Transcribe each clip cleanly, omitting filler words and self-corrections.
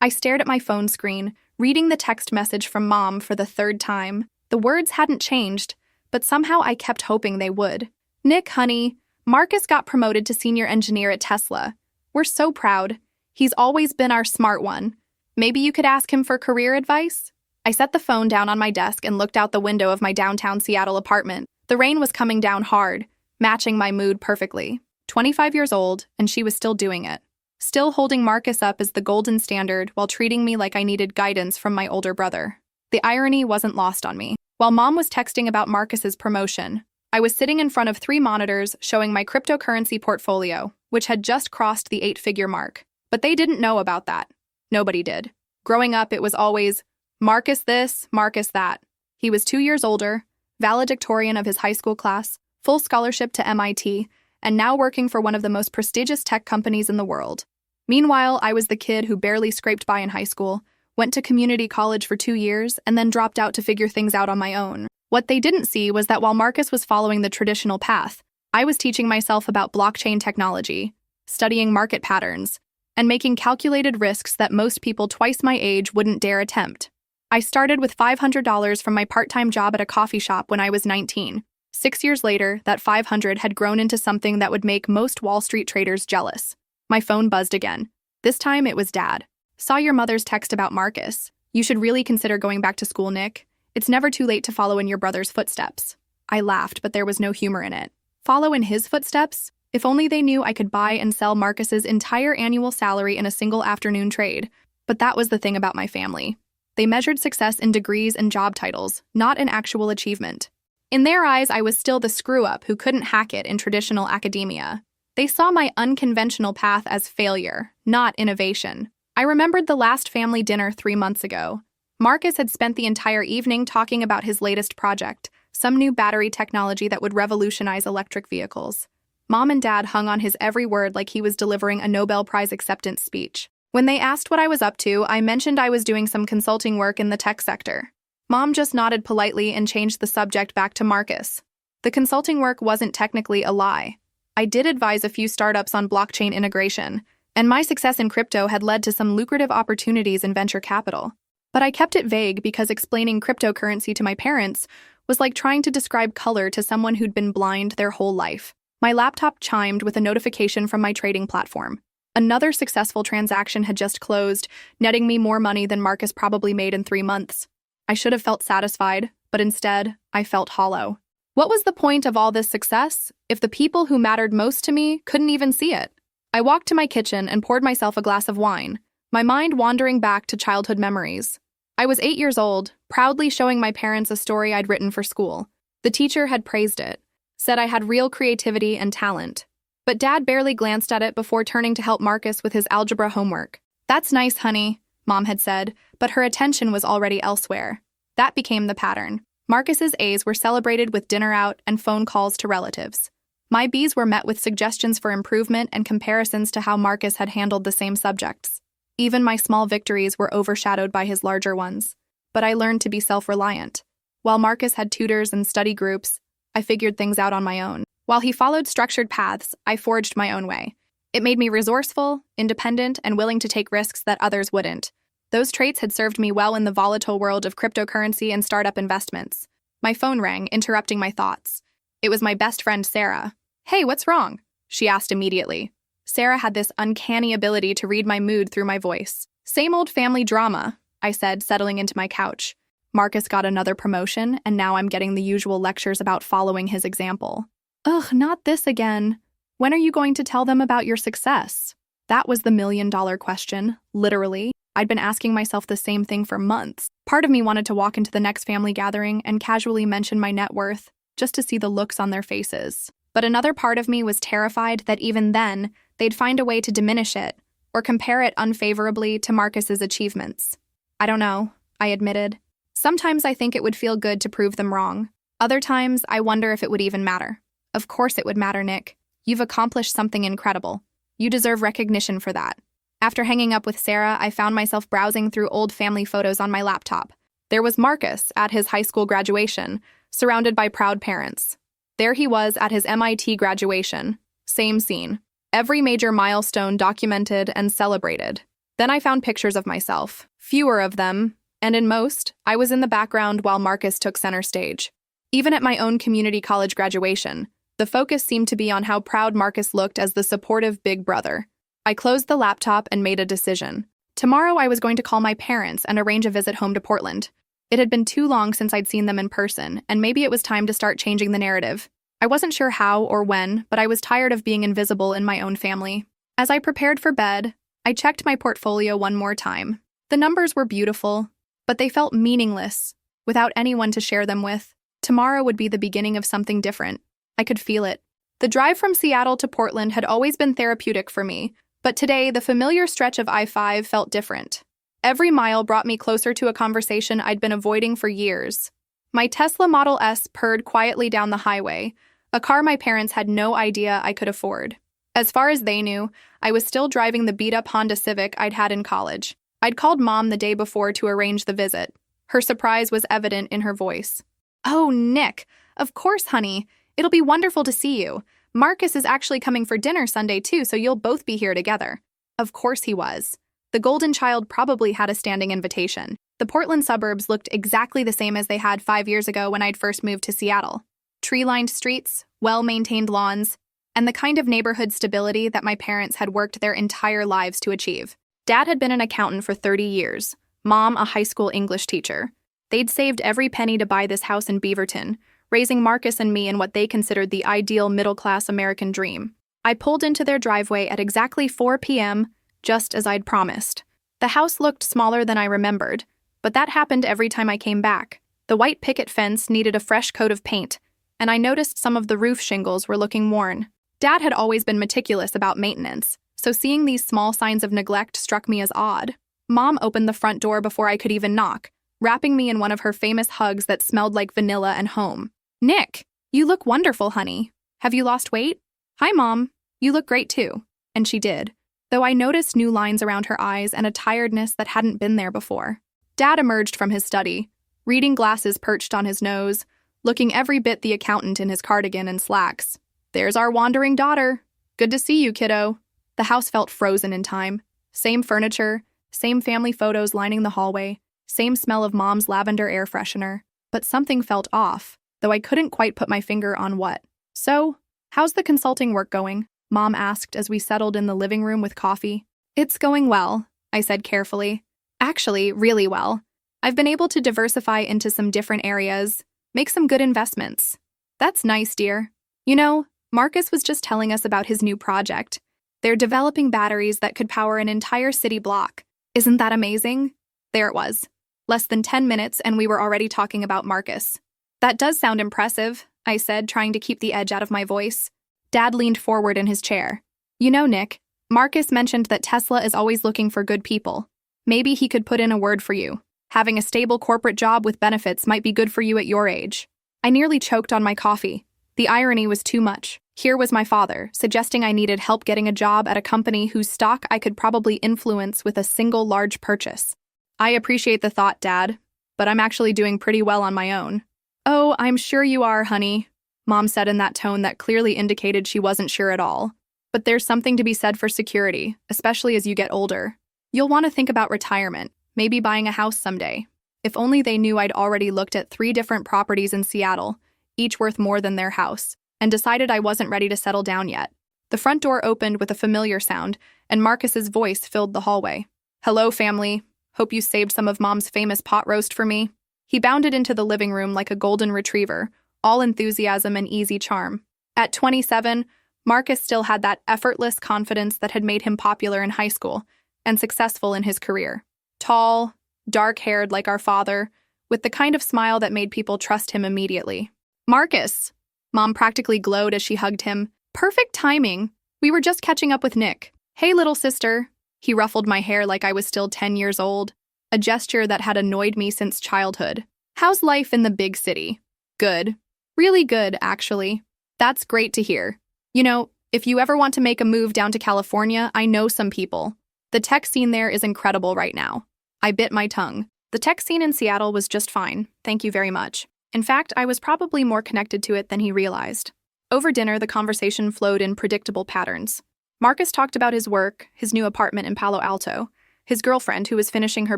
I stared at my phone screen, reading the text message from Mom for the third time. The words hadn't changed, but somehow I kept hoping they would. "Nick, honey, Marcus got promoted to senior engineer at Tesla. We're so proud. He's always been our smart one. Maybe you could ask him for career advice?" I set the phone down on my desk and looked out the window of my downtown Seattle apartment. The rain was coming down hard, matching my mood perfectly. 25 years old, and she was still doing it. Still holding Marcus up as the golden standard while treating me like I needed guidance from my older brother. The irony wasn't lost on me. While Mom was texting about Marcus's promotion, I was sitting in front of 3 monitors showing my cryptocurrency portfolio, which had just crossed the 8-figure mark. But they didn't know about that. Nobody did. Growing up, it was always, Marcus this, Marcus that. He was 2 years older, valedictorian of his high school class, full scholarship to MIT, and now working for one of the most prestigious tech companies in the world. Meanwhile, I was the kid who barely scraped by in high school, went to community college for 2 years, and then dropped out to figure things out on my own. What they didn't see was that while Marcus was following the traditional path, I was teaching myself about blockchain technology, studying market patterns, and making calculated risks that most people twice my age wouldn't dare attempt. I started with $500 from my part-time job at a coffee shop when I was 19. 6 years later, that $500 had grown into something that would make most Wall Street traders jealous. My phone buzzed again. This time it was Dad. "Saw your mother's text about Marcus. You should really consider going back to school, Nick. It's never too late to follow in your brother's footsteps." I laughed, but there was no humor in it. Follow in his footsteps? If only they knew I could buy and sell Marcus's entire annual salary in a single afternoon trade. But that was the thing about my family. They measured success in degrees and job titles, not in actual achievement. In their eyes, I was still the screw-up who couldn't hack it in traditional academia. They saw my unconventional path as failure, not innovation. I remembered the last family dinner 3 months ago. Marcus had spent the entire evening talking about his latest project, some new battery technology that would revolutionize electric vehicles. Mom and Dad hung on his every word like he was delivering a Nobel Prize acceptance speech. When they asked what I was up to, I mentioned I was doing some consulting work in the tech sector. Mom just nodded politely and changed the subject back to Marcus. The consulting work wasn't technically a lie. I did advise a few startups on blockchain integration, and my success in crypto had led to some lucrative opportunities in venture capital. But I kept it vague because explaining cryptocurrency to my parents was like trying to describe color to someone who'd been blind their whole life. My laptop chimed with a notification from my trading platform. Another successful transaction had just closed, netting me more money than Marcus probably made in 3 months. I should have felt satisfied, but instead, I felt hollow. What was the point of all this success if the people who mattered most to me couldn't even see it? I walked to my kitchen and poured myself a glass of wine, my mind wandering back to childhood memories. I was 8 years old, proudly showing my parents a story I'd written for school. The teacher had praised it, said I had real creativity and talent. But Dad barely glanced at it before turning to help Marcus with his algebra homework. "That's nice, honey," Mom had said, but her attention was already elsewhere. That became the pattern. Marcus's A's were celebrated with dinner out and phone calls to relatives. My B's were met with suggestions for improvement and comparisons to how Marcus had handled the same subjects. Even my small victories were overshadowed by his larger ones. But I learned to be self-reliant. While Marcus had tutors and study groups, I figured things out on my own. While he followed structured paths, I forged my own way. It made me resourceful, independent, and willing to take risks that others wouldn't. Those traits had served me well in the volatile world of cryptocurrency and startup investments. My phone rang, interrupting my thoughts. It was my best friend, Sarah. "Hey, what's wrong?" she asked immediately. Sarah had this uncanny ability to read my mood through my voice. "Same old family drama," I said, settling into my couch. Marcus got another promotion, and now I'm getting the usual lectures about following his example. Ugh, not this again. When are you going to tell them about your success? That was the million-dollar question, literally. I'd been asking myself the same thing for months. Part of me wanted to walk into the next family gathering and casually mention my net worth, just to see the looks on their faces. But another part of me was terrified that even then, they'd find a way to diminish it, or compare it unfavorably to Marcus's achievements. "I don't know," I admitted. "Sometimes I think it would feel good to prove them wrong. Other times, I wonder if it would even matter." "Of course it would matter, Nick. You've accomplished something incredible. You deserve recognition for that." After hanging up with Sarah, I found myself browsing through old family photos on my laptop. There was Marcus at his high school graduation, surrounded by proud parents. There he was at his MIT graduation. Same scene. Every major milestone documented and celebrated. Then I found pictures of myself, fewer of them, and in most, I was in the background while Marcus took center stage. Even at my own community college graduation, the focus seemed to be on how proud Marcus looked as the supportive big brother. I closed the laptop and made a decision. Tomorrow I was going to call my parents and arrange a visit home to Portland. It had been too long since I'd seen them in person, and maybe it was time to start changing the narrative. I wasn't sure how or when, but I was tired of being invisible in my own family. As I prepared for bed, I checked my portfolio one more time. The numbers were beautiful, but they felt meaningless, without anyone to share them with. Tomorrow would be the beginning of something different. I could feel it. The drive from Seattle to Portland had always been therapeutic for me, but today the familiar stretch of I-5 felt different. Every mile brought me closer to a conversation I'd been avoiding for years. My Tesla Model S purred quietly down the highway, a car my parents had no idea I could afford. As far as they knew, I was still driving the beat-up Honda Civic I'd had in college. I'd called Mom the day before to arrange the visit. Her surprise was evident in her voice. "Oh, Nick, of course, honey. It'll be wonderful to see you. Marcus is actually coming for dinner Sunday too, so you'll both be here together." Of course he was. The golden child probably had a standing invitation. The Portland suburbs looked exactly the same as they had 5 years ago when I'd first moved to Seattle. Tree-lined streets, well-maintained lawns, and the kind of neighborhood stability that my parents had worked their entire lives to achieve. Dad had been an accountant for 30 years, Mom a high school English teacher. They'd saved every penny to buy this house in Beaverton, raising Marcus and me in what they considered the ideal middle-class American dream. I pulled into their driveway at exactly 4 p.m., just as I'd promised. The house looked smaller than I remembered, but that happened every time I came back. The white picket fence needed a fresh coat of paint, and I noticed some of the roof shingles were looking worn. Dad had always been meticulous about maintenance, so seeing these small signs of neglect struck me as odd. Mom opened the front door before I could even knock, wrapping me in one of her famous hugs that smelled like vanilla and home. "Nick, you look wonderful, honey. Have you lost weight?" "Hi, Mom. You look great too." And she did, though I noticed new lines around her eyes and a tiredness that hadn't been there before. Dad emerged from his study, reading glasses perched on his nose, looking every bit the accountant in his cardigan and slacks. "There's our wandering daughter. Good to see you, kiddo." The house felt frozen in time. Same furniture, same family photos lining the hallway, same smell of Mom's lavender air freshener. But something felt off, though I couldn't quite put my finger on what. "So, how's the consulting work going?" Mom asked as we settled in the living room with coffee. "It's going well," I said carefully. "Actually, really well. I've been able to diversify into some different areas, make some good investments." "That's nice, dear. You know, Marcus was just telling us about his new project. They're developing batteries that could power an entire city block. Isn't that amazing?" There it was. Less than 10 minutes and we were already talking about Marcus. "That does sound impressive," I said, trying to keep the edge out of my voice. Dad leaned forward in his chair. "You know, Nick, Marcus mentioned that Tesla is always looking for good people. Maybe he could put in a word for you. Having a stable corporate job with benefits might be good for you at your age." I nearly choked on my coffee. The irony was too much. Here was my father, suggesting I needed help getting a job at a company whose stock I could probably influence with a single large purchase. "I appreciate the thought, Dad, but I'm actually doing pretty well on my own." "Oh, I'm sure you are, honey," Mom said in that tone that clearly indicated she wasn't sure at all. "But there's something to be said for security, especially as you get older. You'll want to think about retirement, maybe buying a house someday." If only they knew I'd already looked at 3 different properties in Seattle, each worth more than their house, and decided I wasn't ready to settle down yet. The front door opened with a familiar sound, and Marcus's voice filled the hallway. "Hello, family. Hope you saved some of Mom's famous pot roast for me." He bounded into the living room like a golden retriever, all enthusiasm and easy charm. At 27, Marcus still had that effortless confidence that had made him popular in high school and successful in his career. Tall, dark-haired like our father, with the kind of smile that made people trust him immediately. "Marcus!" Mom practically glowed as she hugged him. "Perfect timing. We were just catching up with Nick." "Hey, little sister." He ruffled my hair like I was still 10 years old, a gesture that had annoyed me since childhood. "How's life in the big city?" "Good. Really good, actually." "That's great to hear. You know, if you ever want to make a move down to California, I know some people. The tech scene there is incredible right now." I bit my tongue. The tech scene in Seattle was just fine, thank you very much. In fact, I was probably more connected to it than he realized. Over dinner, the conversation flowed in predictable patterns. Marcus talked about his work, his new apartment in Palo Alto, his girlfriend who was finishing her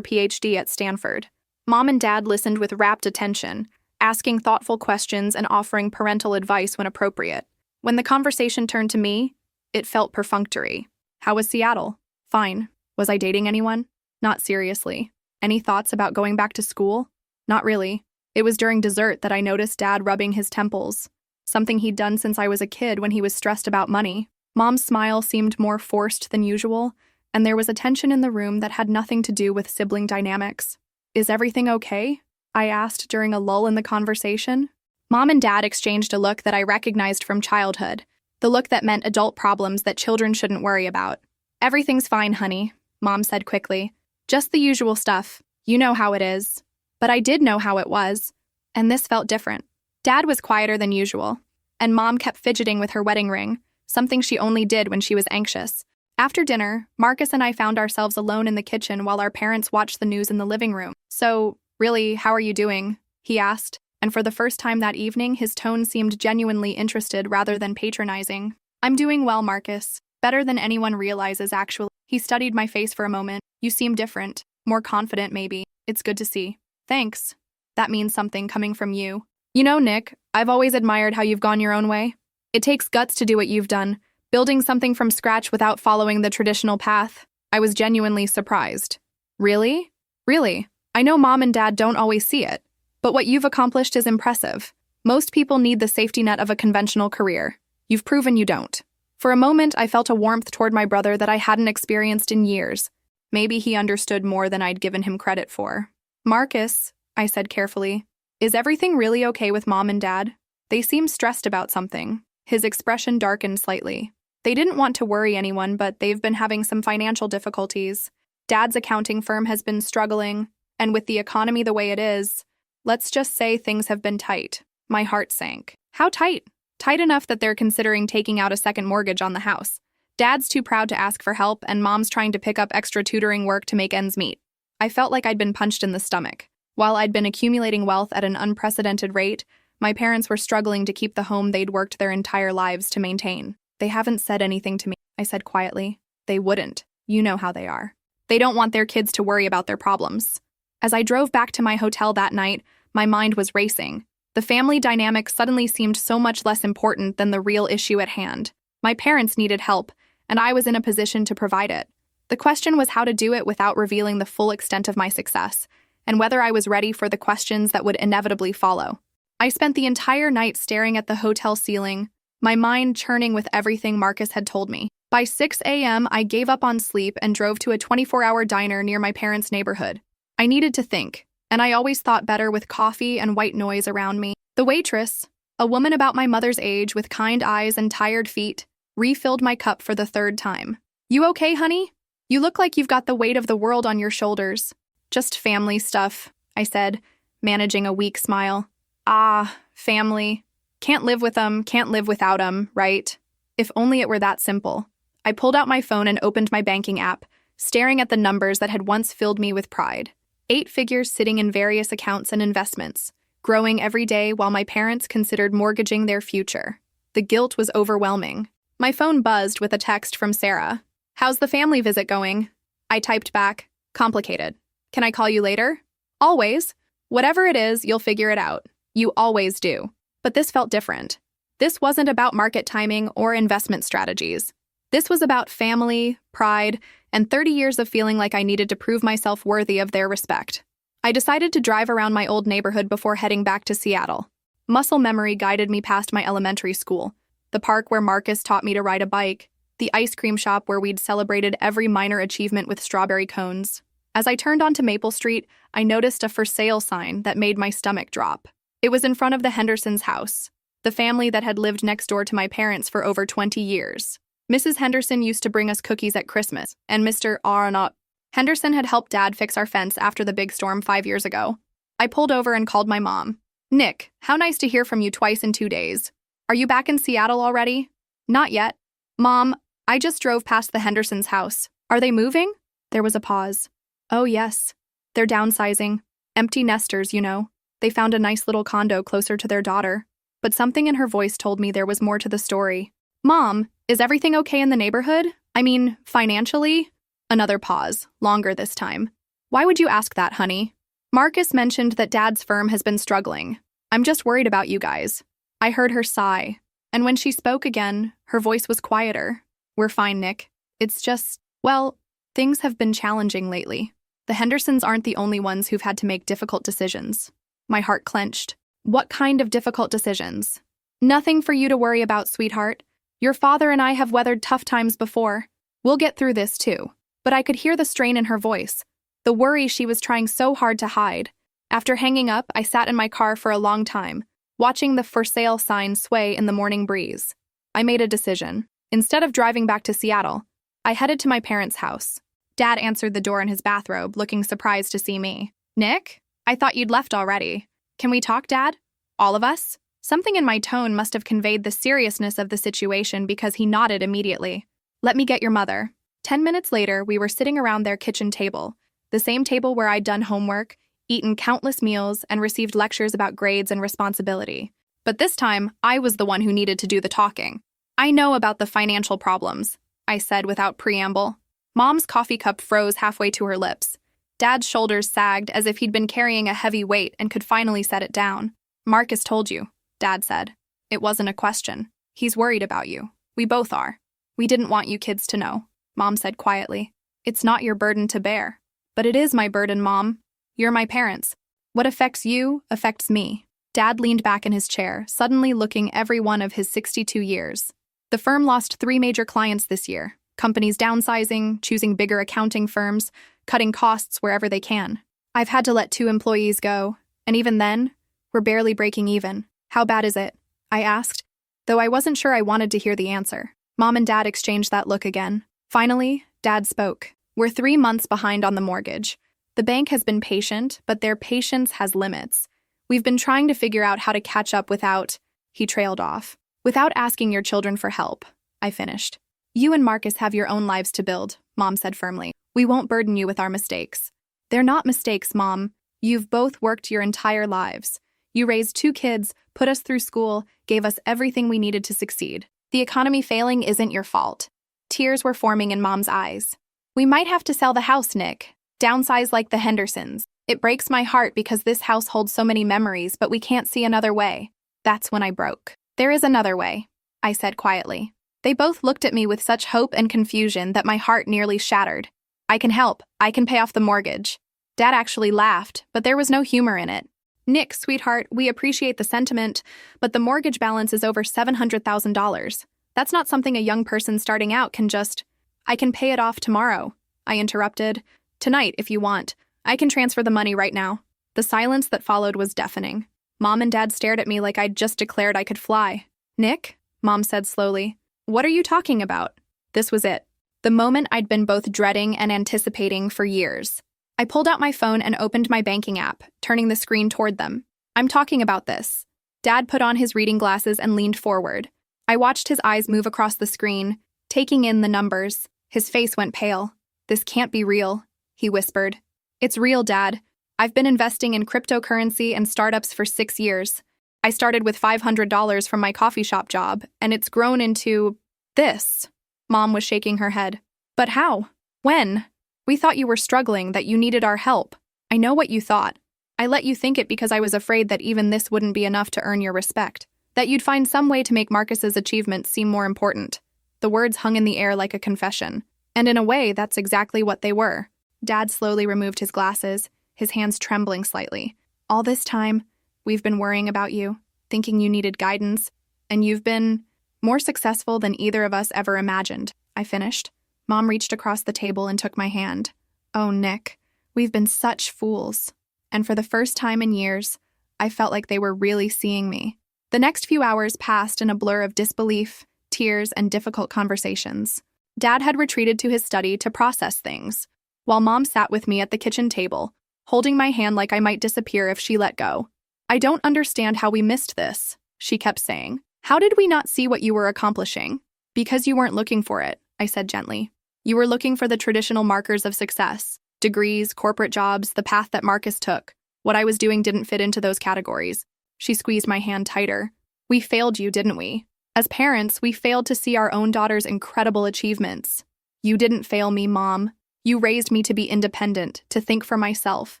PhD at Stanford. Mom and Dad listened with rapt attention, asking thoughtful questions and offering parental advice when appropriate. When the conversation turned to me, it felt perfunctory. How was Seattle? Fine. Was I dating anyone? Not seriously. Any thoughts about going back to school? Not really. It was during dessert that I noticed Dad rubbing his temples, something he'd done since I was a kid when he was stressed about money. Mom's smile seemed more forced than usual, and there was a tension in the room that had nothing to do with sibling dynamics. Is everything okay? I asked during a lull in the conversation. Mom and Dad exchanged a look that I recognized from childhood, the look that meant adult problems that children shouldn't worry about. Everything's fine, honey, Mom said quickly. Just the usual stuff. You know how it is. But I did know how it was, and this felt different. Dad was quieter than usual, and Mom kept fidgeting with her wedding ring, something she only did when she was anxious. After dinner, Marcus and I found ourselves alone in the kitchen while our parents watched the news in the living room. So, really, how are you doing? He asked, and for the first time that evening, his tone seemed genuinely interested rather than patronizing. I'm doing well, Marcus. Better than anyone realizes, actually. He studied my face for a moment. You seem different. More confident, maybe. It's good to see. Thanks. That means something coming from you. You know, Nick, I've always admired how you've gone your own way. It takes guts to do what you've done, building something from scratch without following the traditional path. I was genuinely surprised. Really? Really. I know Mom and Dad don't always see it, but what you've accomplished is impressive. Most people need the safety net of a conventional career. You've proven you don't. For a moment, I felt a warmth toward my brother that I hadn't experienced in years. Maybe he understood more than I'd given him credit for. Marcus, I said carefully, is everything really okay with Mom and Dad? They seem stressed about something. His expression darkened slightly. They didn't want to worry anyone, but they've been having some financial difficulties. Dad's accounting firm has been struggling, and with the economy the way it is, let's just say things have been tight. My heart sank. How tight? Tight enough that they're considering taking out a second mortgage on the house. Dad's too proud to ask for help, and Mom's trying to pick up extra tutoring work to make ends meet. I felt like I'd been punched in the stomach. While I'd been accumulating wealth at an unprecedented rate, my parents were struggling to keep the home they'd worked their entire lives to maintain. They haven't said anything to me, I said quietly. They wouldn't. You know how they are. They don't want their kids to worry about their problems. As I drove back to my hotel that night, my mind was racing. The family dynamic suddenly seemed so much less important than the real issue at hand. My parents needed help, and I was in a position to provide it. The question was how to do it without revealing the full extent of my success, and whether I was ready for the questions that would inevitably follow. I spent the entire night staring at the hotel ceiling, my mind churning with everything Marcus had told me. By 6 a.m., I gave up on sleep and drove to a 24-hour diner near my parents' neighborhood. I needed to think, and I always thought better with coffee and white noise around me. The waitress, a woman about my mother's age with kind eyes and tired feet, refilled my cup for the third time. You okay, honey? You look like you've got the weight of the world on your shoulders. Just family stuff, I said, managing a weak smile. Ah, family. Can't live with them, can't live without them, right? If only it were that simple. I pulled out my phone and opened my banking app, staring at the numbers that had once filled me with pride. 8 figures sitting in various accounts and investments, growing every day while my parents considered mortgaging their future. The guilt was overwhelming. My phone buzzed with a text from Sarah. How's the family visit going? I typed back, complicated. Can I call you later? Always. Whatever it is, you'll figure it out. You always do. But this felt different. This wasn't about market timing or investment strategies. This was about family, pride, and 30 years of feeling like I needed to prove myself worthy of their respect. I decided to drive around my old neighborhood before heading back to Seattle. Muscle memory guided me past my elementary school, the park where Marcus taught me to ride a bike, the ice cream shop where we'd celebrated every minor achievement with strawberry cones. As I turned onto Maple Street, I noticed a for sale sign that made my stomach drop. It was in front of the Hendersons' house, the family that had lived next door to my parents for over 20 years. Mrs. Henderson used to bring us cookies at Christmas, and Mr. Arnott Henderson had helped Dad fix our fence after the big storm 5 years ago. I pulled over and called my mom. Nick, how nice to hear from you twice in 2 days. Are you back in Seattle already? Not yet. Mom, I just drove past the Hendersons' house. Are they moving? There was a pause. Oh, yes. They're downsizing. Empty nesters, you know. They found a nice little condo closer to their daughter. But something in her voice told me there was more to the story. Mom, is everything okay in the neighborhood? I mean, financially? Another pause, longer this time. Why would you ask that, honey? Marcus mentioned that Dad's firm has been struggling. I'm just worried about you guys. I heard her sigh, and when she spoke again, her voice was quieter. We're fine, Nick. It's just, well, things have been challenging lately. The Hendersons aren't the only ones who've had to make difficult decisions. My heart clenched. What kind of difficult decisions? Nothing for you to worry about, sweetheart. Your father and I have weathered tough times before. We'll get through this too. But I could hear the strain in her voice, the worry she was trying so hard to hide. After hanging up, I sat in my car for a long time, watching the for sale sign sway in the morning breeze. I made a decision. Instead of driving back to Seattle, I headed to my parents' house. Dad answered the door in his bathrobe, looking surprised to see me. Nick? I thought you'd left already. Can we talk, Dad? All of us? Something in my tone must have conveyed the seriousness of the situation because he nodded immediately. Let me get your mother. 10 minutes later, we were sitting around their kitchen table, the same table where I'd done homework, eaten countless meals, and received lectures about grades and responsibility. But this time, I was the one who needed to do the talking. I know about the financial problems, I said without preamble. Mom's coffee cup froze halfway to her lips. Dad's shoulders sagged as if he'd been carrying a heavy weight and could finally set it down. Marcus told you, Dad said. It wasn't a question. He's worried about you. We both are. We didn't want you kids to know, Mom said quietly. It's not your burden to bear. But it is my burden, Mom. You're my parents. What affects you affects me. Dad leaned back in his chair, suddenly looking every one of his 62 years. The firm lost 3 major clients this year. Companies downsizing, choosing bigger accounting firms, cutting costs wherever they can. I've had to let 2 employees go, and even then, we're barely breaking even. How bad is it? I asked, though I wasn't sure I wanted to hear the answer. Mom and Dad exchanged that look again. Finally, Dad spoke. We're 3 months behind on the mortgage. The bank has been patient, but their patience has limits. We've been trying to figure out how to catch up without, he trailed off. Without asking your children for help, I finished. You and Marcus have your own lives to build, Mom said firmly. We won't burden you with our mistakes. They're not mistakes, Mom. You've both worked your entire lives. You raised 2 kids, put us through school, gave us everything we needed to succeed. The economy failing isn't your fault. Tears were forming in Mom's eyes. We might have to sell the house, Nick. Downsize like the Hendersons. It breaks my heart because this house holds so many memories, but we can't see another way. That's when I broke. There is another way, I said quietly. They both looked at me with such hope and confusion that my heart nearly shattered. I can help. I can pay off the mortgage. Dad actually laughed, but there was no humor in it. Nick, sweetheart, we appreciate the sentiment, but the mortgage balance is over $700,000. That's not something a young person starting out can just... I can pay it off tomorrow, I interrupted. Tonight, if you want. I can transfer the money right now. The silence that followed was deafening. Mom and Dad stared at me like I'd just declared I could fly. Nick, Mom said slowly, what are you talking about? This was it. The moment I'd been both dreading and anticipating for years. I pulled out my phone and opened my banking app, turning the screen toward them. I'm talking about this. Dad put on his reading glasses and leaned forward. I watched his eyes move across the screen, taking in the numbers. His face went pale. This can't be real, he whispered. It's real, Dad. I've been investing in cryptocurrency and startups for 6 years. I started with $500 from my coffee shop job, and it's grown into this. Mom was shaking her head. But how? When? We thought you were struggling, that you needed our help. I know what you thought. I let you think it because I was afraid that even this wouldn't be enough to earn your respect, that you'd find some way to make Marcus's achievements seem more important. The words hung in the air like a confession, and in a way, that's exactly what they were. Dad slowly removed his glasses, his hands trembling slightly. All this time, we've been worrying about you, thinking you needed guidance, and you've been more successful than either of us ever imagined, I finished. Mom reached across the table and took my hand. Oh, Nick, we've been such fools. And for the first time in years, I felt like they were really seeing me. The next few hours passed in a blur of disbelief, tears, and difficult conversations. Dad had retreated to his study to process things, while Mom sat with me at the kitchen table, holding my hand like I might disappear if she let go. I don't understand how we missed this, she kept saying. How did we not see what you were accomplishing? Because you weren't looking for it, I said gently. You were looking for the traditional markers of success. Degrees, corporate jobs, the path that Marcus took. What I was doing didn't fit into those categories. She squeezed my hand tighter. We failed you, didn't we? As parents, we failed to see our own daughter's incredible achievements. You didn't fail me, Mom. You raised me to be independent, to think for myself,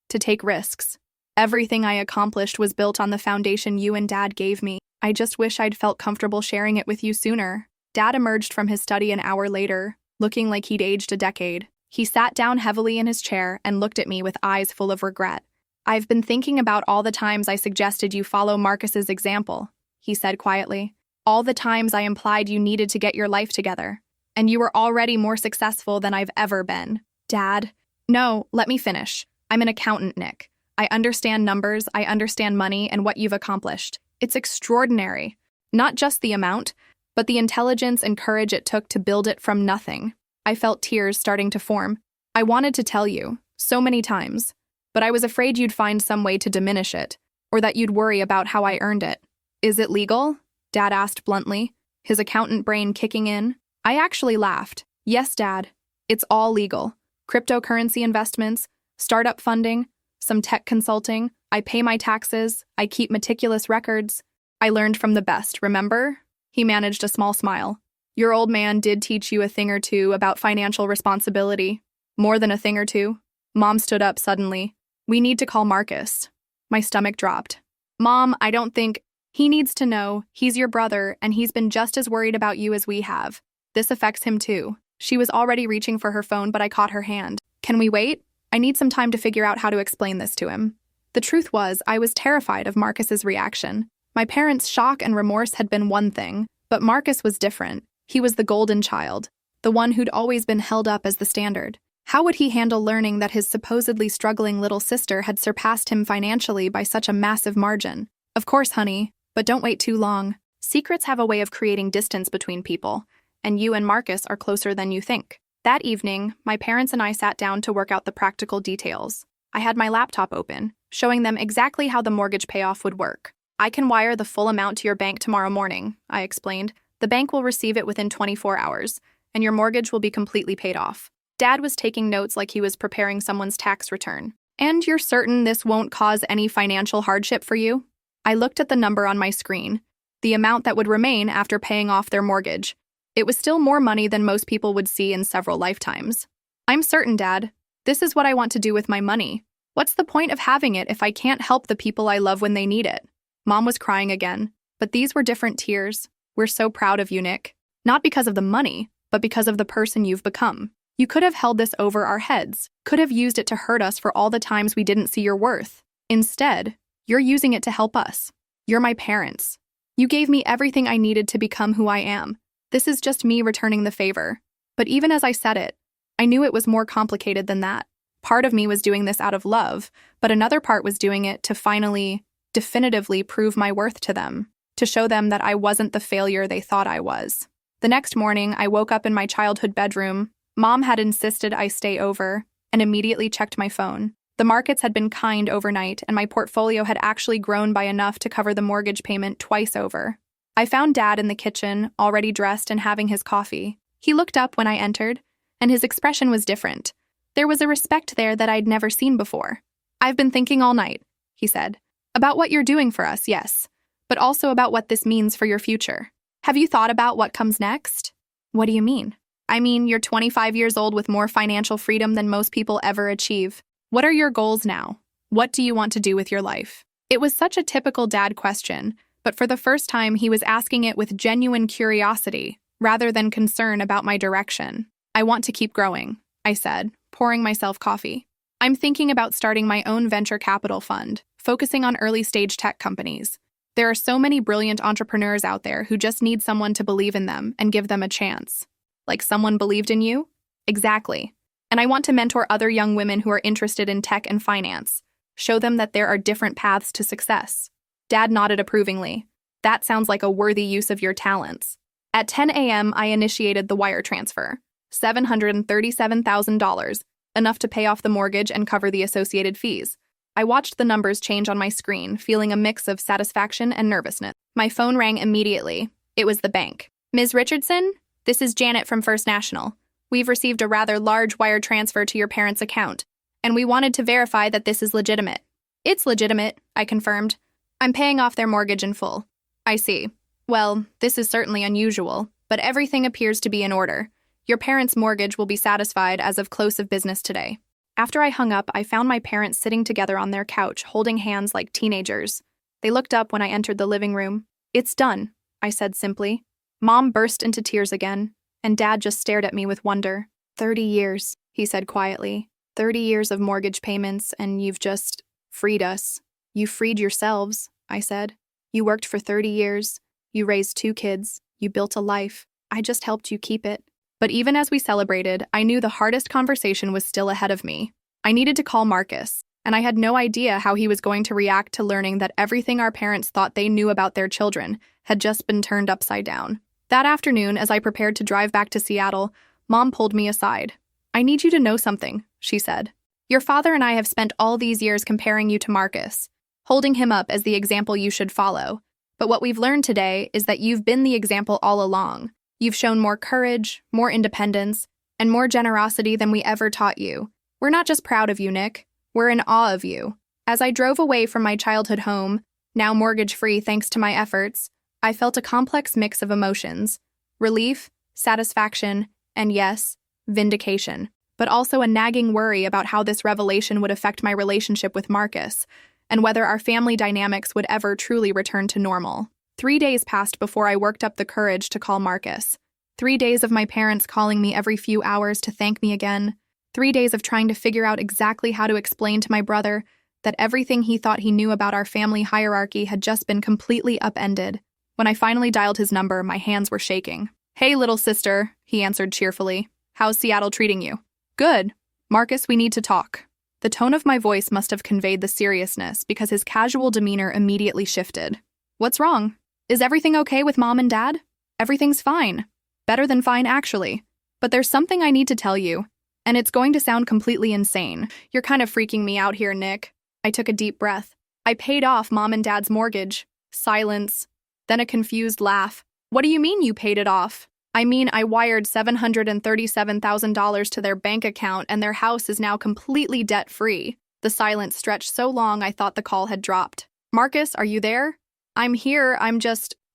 to take risks. Everything I accomplished was built on the foundation you and Dad gave me. I just wish I'd felt comfortable sharing it with you sooner. Dad emerged from his study an hour later, looking like he'd aged a decade. He sat down heavily in his chair and looked at me with eyes full of regret. I've been thinking about all the times I suggested you follow Marcus's example, he said quietly. All the times I implied you needed to get your life together. And you were already more successful than I've ever been. Dad? No, let me finish. I'm an accountant, Nick. I understand numbers, I understand money and what you've accomplished. It's extraordinary. Not just the amount, but the intelligence and courage it took to build it from nothing. I felt tears starting to form. I wanted to tell you, so many times, but I was afraid you'd find some way to diminish it, or that you'd worry about how I earned it. Is it legal? Dad asked bluntly, his accountant brain kicking in. I actually laughed. Yes, Dad. It's all legal. Cryptocurrency investments, startup funding, some tech consulting. I pay my taxes. I keep meticulous records. I learned from the best, remember? He managed a small smile. Your old man did teach you a thing or two about financial responsibility. More than a thing or two. Mom stood up suddenly. We need to call Marcus. My stomach dropped. Mom, I don't think... He needs to know. He's your brother, and he's been just as worried about you as we have. This affects him too. She was already reaching for her phone, but I caught her hand. Can we wait? I need some time to figure out how to explain this to him. The truth was, I was terrified of Marcus's reaction. My parents' shock and remorse had been one thing, but Marcus was different. He was the golden child, the one who'd always been held up as the standard. How would he handle learning that his supposedly struggling little sister had surpassed him financially by such a massive margin? Of course, honey, but don't wait too long. Secrets have a way of creating distance between people, and you and Marcus are closer than you think. That evening, my parents and I sat down to work out the practical details. I had my laptop open, showing them exactly how the mortgage payoff would work. I can wire the full amount to your bank tomorrow morning, I explained. The bank will receive it within 24 hours, and your mortgage will be completely paid off. Dad was taking notes like he was preparing someone's tax return. And you're certain this won't cause any financial hardship for you? I looked at the number on my screen, the amount that would remain after paying off their mortgage. It was still more money than most people would see in several lifetimes. I'm certain, Dad. This is what I want to do with my money. What's the point of having it if I can't help the people I love when they need it? Mom was crying again, but these were different tears. We're so proud of you, Nick. Not because of the money, but because of the person you've become. You could have held this over our heads, could have used it to hurt us for all the times we didn't see your worth. Instead, you're using it to help us. You're my parents. You gave me everything I needed to become who I am. This is just me returning the favor. But even as I said it, I knew it was more complicated than that. Part of me was doing this out of love, but another part was doing it to finally, definitively prove my worth to them, to show them that I wasn't the failure they thought I was. The next morning, I woke up in my childhood bedroom. Mom had insisted I stay over, and immediately checked my phone. The markets had been kind overnight, and my portfolio had actually grown by enough to cover the mortgage payment twice over. I found Dad in the kitchen, already dressed and having his coffee. He looked up when I entered, and his expression was different. There was a respect there that I'd never seen before. I've been thinking all night, he said. About what you're doing for us, yes, but also about what this means for your future. Have you thought about what comes next? What do you mean? I mean, you're 25 years old with more financial freedom than most people ever achieve. What are your goals now? What do you want to do with your life? It was such a typical dad question, but for the first time he was asking it with genuine curiosity, rather than concern about my direction. I want to keep growing, I said, pouring myself coffee. I'm thinking about starting my own venture capital fund, focusing on early-stage tech companies. There are so many brilliant entrepreneurs out there who just need someone to believe in them and give them a chance. Like someone believed in you? Exactly. And I want to mentor other young women who are interested in tech and finance. Show them that there are different paths to success. Dad nodded approvingly. That sounds like a worthy use of your talents. At 10 a.m., I initiated the wire transfer. $737,000, enough to pay off the mortgage and cover the associated fees. I watched the numbers change on my screen, feeling a mix of satisfaction and nervousness. My phone rang immediately. It was the bank. Ms. Richardson? This is Janet from First National. We've received a rather large wire transfer to your parents' account, and we wanted to verify that this is legitimate. It's legitimate, I confirmed. I'm paying off their mortgage in full. I see. Well, this is certainly unusual, but everything appears to be in order. Your parents' mortgage will be satisfied as of close of business today. After I hung up, I found my parents sitting together on their couch, holding hands like teenagers. They looked up when I entered the living room. "It's done," I said simply. Mom burst into tears again, and Dad just stared at me with wonder. 30 years, he said quietly. 30 years of mortgage payments, and you've just freed us. You freed yourselves, I said. You worked for 30 years. You raised 2 kids. You built a life. I just helped you keep it. But even as we celebrated, I knew the hardest conversation was still ahead of me. I needed to call Marcus, and I had no idea how he was going to react to learning that everything our parents thought they knew about their children had just been turned upside down. That afternoon, as I prepared to drive back to Seattle, Mom pulled me aside. "I need you to know something," she said. "Your father and I have spent all these years comparing you to Marcus, holding him up as the example you should follow. But what we've learned today is that you've been the example all along. You've shown more courage, more independence, and more generosity than we ever taught you. We're not just proud of you, Nick. We're in awe of you." As I drove away from my childhood home, now mortgage-free thanks to my efforts, I felt a complex mix of emotions: relief, satisfaction, and yes, vindication, but also a nagging worry about how this revelation would affect my relationship with Marcus, and whether our family dynamics would ever truly return to normal. 3 days passed before I worked up the courage to call Marcus. 3 days of my parents calling me every few hours to thank me again. 3 days of trying to figure out exactly how to explain to my brother that everything he thought he knew about our family hierarchy had just been completely upended. When I finally dialed his number, my hands were shaking. "Hey, little sister," he answered cheerfully. "How's Seattle treating you?" "Good. Marcus, we need to talk." The tone of my voice must have conveyed the seriousness because his casual demeanor immediately shifted. "What's wrong? Is everything okay with Mom and Dad?" "Everything's fine. Better than fine, actually. But there's something I need to tell you, and it's going to sound completely insane. You're kind of freaking me out here, Nick." I took a deep breath. "I paid off Mom and Dad's mortgage." Silence. Then a confused laugh. "What do you mean you paid it off?" "I mean, I wired $737,000 to their bank account, and their house is now completely debt-free." The silence stretched so long I thought the call had dropped. "Marcus, are you there?" "I'm here,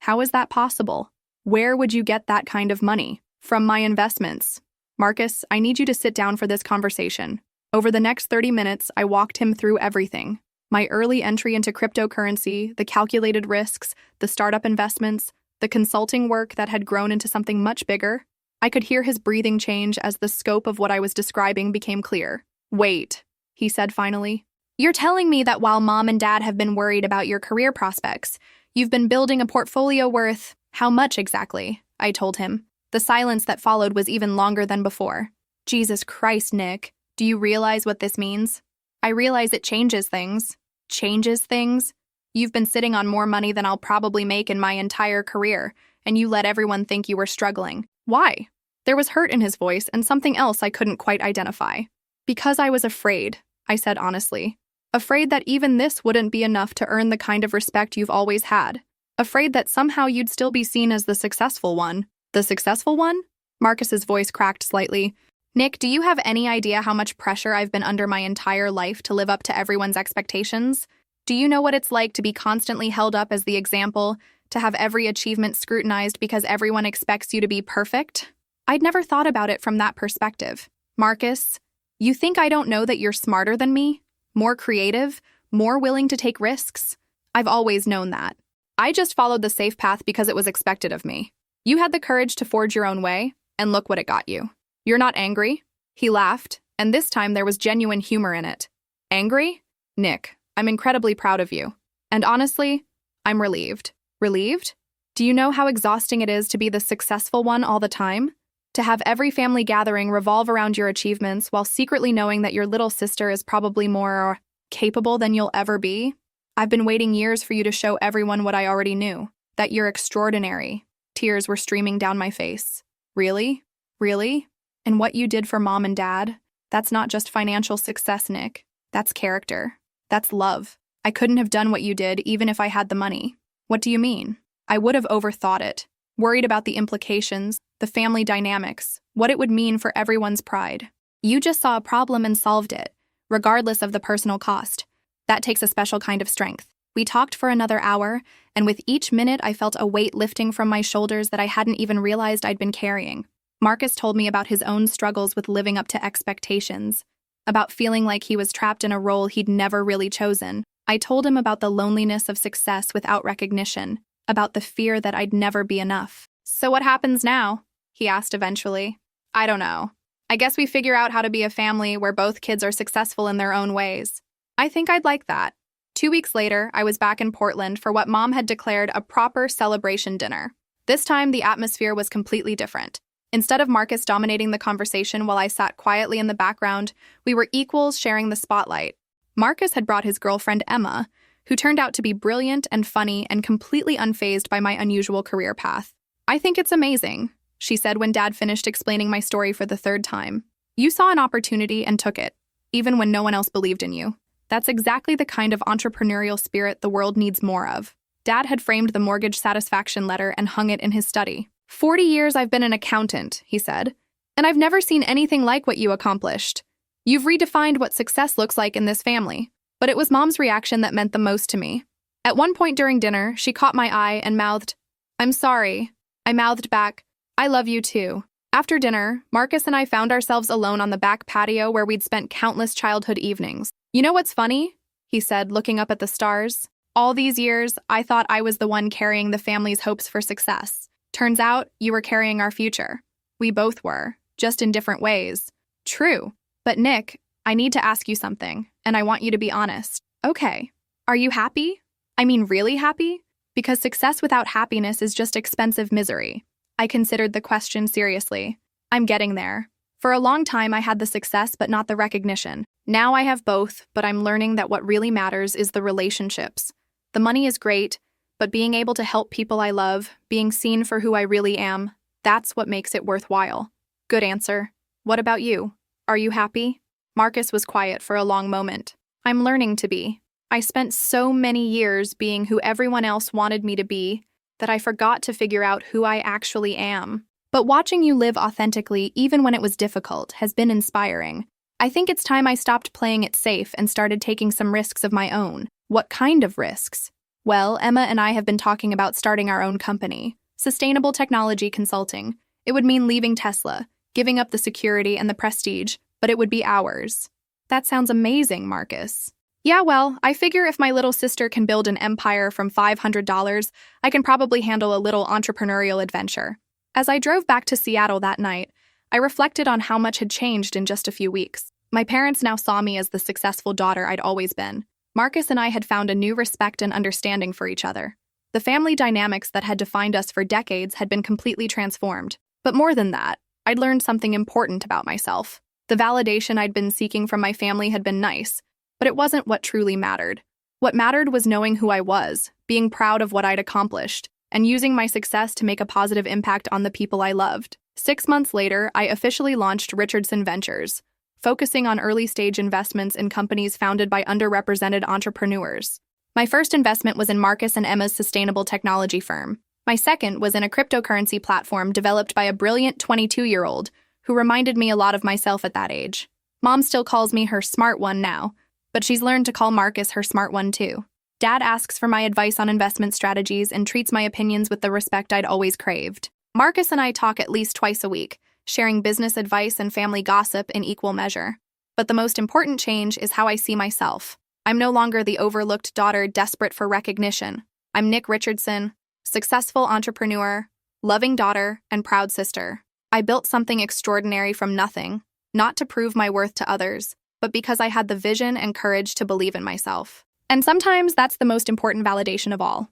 How is that possible? Where would you get that kind of money?" "From my investments." "Marcus, I need you to sit down for this conversation." Over the next 30 minutes, I walked him through everything. My early entry into cryptocurrency, the calculated risks, the startup investments, the consulting work that had grown into something much bigger. I could hear his breathing change as the scope of what I was describing became clear. "Wait," he said finally. "You're telling me that while Mom and Dad have been worried about your career prospects, you've been building a portfolio worth how much exactly?" I told him. The silence that followed was even longer than before. "Jesus Christ, Nick, do you realize what this means?" "I realize it changes things." "Changes things? You've been sitting on more money than I'll probably make in my entire career, and you let everyone think you were struggling. Why?" There was hurt in his voice and something else I couldn't quite identify. "Because I was afraid," I said honestly. "Afraid that even this wouldn't be enough to earn the kind of respect you've always had. Afraid that somehow you'd still be seen as the successful one." "The successful one?" Marcus's voice cracked slightly. "Nick, do you have any idea how much pressure I've been under my entire life to live up to everyone's expectations? Do you know what it's like to be constantly held up as the example, to have every achievement scrutinized because everyone expects you to be perfect?" I'd never thought about it from that perspective. "Marcus, you think I don't know that you're smarter than me? More creative? More willing to take risks? I've always known that. I just followed the safe path because it was expected of me. You had the courage to forge your own way, and look what it got you. You're not angry?" He laughed, and this time there was genuine humor in it. "Angry? Nick, I'm incredibly proud of you. And honestly, I'm relieved." "Relieved? Do you know how exhausting it is to be the successful one all the time? To have every family gathering revolve around your achievements while secretly knowing that your little sister is probably more capable than you'll ever be? I've been waiting years for you to show everyone what I already knew, that you're extraordinary." Tears were streaming down my face. "Really? Really? And what you did for Mom and Dad? That's not just financial success, Nick. That's character. That's love. I couldn't have done what you did even if I had the money." "What do you mean?" "I would have overthought it, worried about the implications, the family dynamics, what it would mean for everyone's pride. You just saw a problem and solved it, regardless of the personal cost. That takes a special kind of strength." We talked for another hour, and with each minute I felt a weight lifting from my shoulders that I hadn't even realized I'd been carrying. Marcus told me about his own struggles with living up to expectations, about feeling like he was trapped in a role he'd never really chosen. I told him about the loneliness of success without recognition, about the fear that I'd never be enough. "So what happens now?" he asked eventually. "I don't know. I guess we figure out how to be a family where both kids are successful in their own ways." I think I'd like that. 2 weeks later, I was back in Portland for what Mom had declared a proper celebration dinner. This time, the atmosphere was completely different. Instead of Marcus dominating the conversation while I sat quietly in the background, we were equals sharing the spotlight. Marcus had brought his girlfriend Emma, who turned out to be brilliant and funny and completely unfazed by my unusual career path. "I think it's amazing," she said when Dad finished explaining my story for the third time. "You saw an opportunity and took it, even when no one else believed in you. That's exactly the kind of entrepreneurial spirit the world needs more of." Dad had framed the mortgage satisfaction letter and hung it in his study. "40 years I've been an accountant," he said, "and I've never seen anything like what you accomplished. You've redefined what success looks like in this family." But it was Mom's reaction that meant the most to me. At one point during dinner, she caught my eye and mouthed, "I'm sorry." I mouthed back, "I love you too." After dinner, Marcus and I found ourselves alone on the back patio where we'd spent countless childhood evenings. "You know what's funny?" he said, looking up at the stars. "All these years, I thought I was the one carrying the family's hopes for success. Turns out, you were carrying our future." We both were, just in different ways. "True. But Nick, I need to ask you something, and I want you to be honest." "Okay. Are you happy? I mean, really happy? Because success without happiness is just expensive misery." I considered the question seriously. "I'm getting there. For a long time, I had the success but not the recognition. Now I have both, but I'm learning that what really matters is the relationships. The money is great, but being able to help people I love, being seen for who I really am, that's what makes it worthwhile." "Good answer. What about you? Are you happy?" Marcus was quiet for a long moment. "I'm learning to be. I spent so many years being who everyone else wanted me to be that I forgot to figure out who I actually am. But watching you live authentically, even when it was difficult, has been inspiring. I think it's time I stopped playing it safe and started taking some risks of my own." "What kind of risks?" "Well, Emma and I have been talking about starting our own company. Sustainable technology consulting. It would mean leaving Tesla, giving up the security and the prestige, but it would be ours." "That sounds amazing, Marcus." "Yeah, well, I figure if my little sister can build an empire from $500, I can probably handle a little entrepreneurial adventure." As I drove back to Seattle that night, I reflected on how much had changed in just a few weeks. My parents now saw me as the successful daughter I'd always been. Marcus and I had found a new respect and understanding for each other. The family dynamics that had defined us for decades had been completely transformed. But more than that, I'd learned something important about myself. The validation I'd been seeking from my family had been nice, but it wasn't what truly mattered. What mattered was knowing who I was, being proud of what I'd accomplished, and using my success to make a positive impact on the people I loved. 6 months later, I officially launched Richardson Ventures, focusing on early-stage investments in companies founded by underrepresented entrepreneurs. My first investment was in Marcus and Emma's sustainable technology firm. My second was in a cryptocurrency platform developed by a brilliant 22-year-old who reminded me a lot of myself at that age. Mom still calls me her smart one now, but she's learned to call Marcus her smart one too. Dad asks for my advice on investment strategies and treats my opinions with the respect I'd always craved. Marcus and I talk at least twice a week, sharing business advice and family gossip in equal measure. But the most important change is how I see myself. I'm no longer the overlooked daughter desperate for recognition. I'm Nick Richardson, successful entrepreneur, loving daughter, and proud sister. I built something extraordinary from nothing, not to prove my worth to others, but because I had the vision and courage to believe in myself. And sometimes that's the most important validation of all.